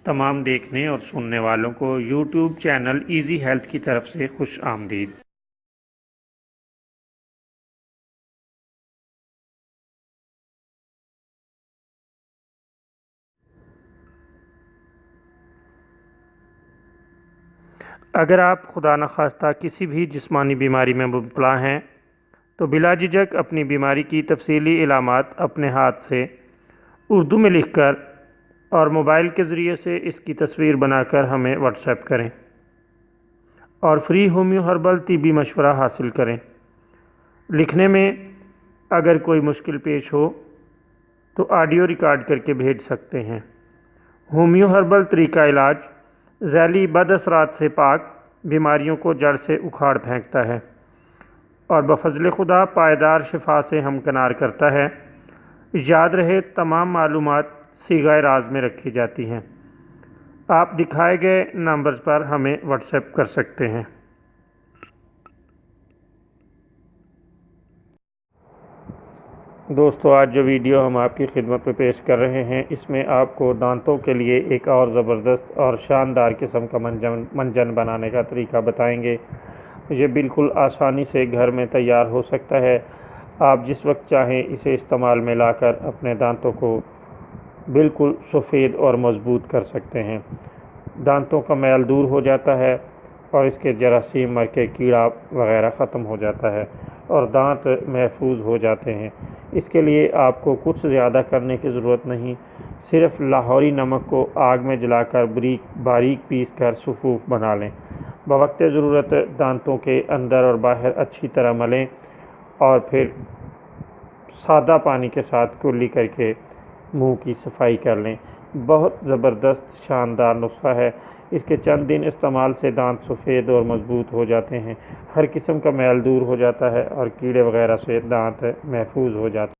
تمام دیکھنے اور سننے والوں کو یوٹیوب چینل ایزی ہیلتھ کی طرف سے خوش آمدید۔ اگر آپ خدا نخواستہ کسی بھی جسمانی بیماری میں مبتلا ہیں تو بلا جھجک اپنی بیماری کی تفصیلی علامات اپنے ہاتھ سے اردو میں لکھ کر اور موبائل کے ذریعے سے اس کی تصویر بنا کر ہمیں واٹس ایپ کریں اور فری ہومیو ہربل طبی مشورہ حاصل کریں۔ لکھنے میں اگر کوئی مشکل پیش ہو تو آڈیو ریکارڈ کر کے بھیج سکتے ہیں۔ ہومیو ہربل طریقہ علاج ذیلی بد اثرات سے پاک، بیماریوں کو جڑ سے اکھاڑ پھینکتا ہے اور بفضل خدا پائیدار شفا سے ہمکنار کرتا ہے۔ یاد رہے تمام معلومات صیغہ راز میں رکھی جاتی ہیں۔ آپ دکھائے گئے نمبرز پر ہمیں واٹس ایپ کر سکتے ہیں۔ دوستو، آج جو ویڈیو ہم آپ کی خدمت میں پیش کر رہے ہیں اس میں آپ کو دانتوں کے لیے ایک اور زبردست اور شاندار قسم کا منجن بنانے کا طریقہ بتائیں گے۔ یہ بالکل آسانی سے گھر میں تیار ہو سکتا ہے۔ آپ جس وقت چاہیں اسے استعمال میں لا کر اپنے دانتوں کو بالکل سفید اور مضبوط کر سکتے ہیں۔ دانتوں کا میل دور ہو جاتا ہے اور اس کے جراثیم مر کے کیڑا وغیرہ ختم ہو جاتا ہے اور دانت محفوظ ہو جاتے ہیں۔ اس کے لیے آپ کو کچھ زیادہ کرنے کی ضرورت نہیں، صرف لاہوری نمک کو آگ میں جلا کر باریک پیس کر صفوف بنا لیں۔ بوقت ضرورت دانتوں کے اندر اور باہر اچھی طرح ملیں اور پھر سادہ پانی کے ساتھ کلی کر کے منہ کی صفائی کر لیں۔ بہت زبردست شاندار نسخہ ہے۔ اس کے چند دن استعمال سے دانت سفید اور مضبوط ہو جاتے ہیں، ہر قسم کا میل دور ہو جاتا ہے اور کیڑے وغیرہ سے دانت محفوظ ہو جاتے ہیں۔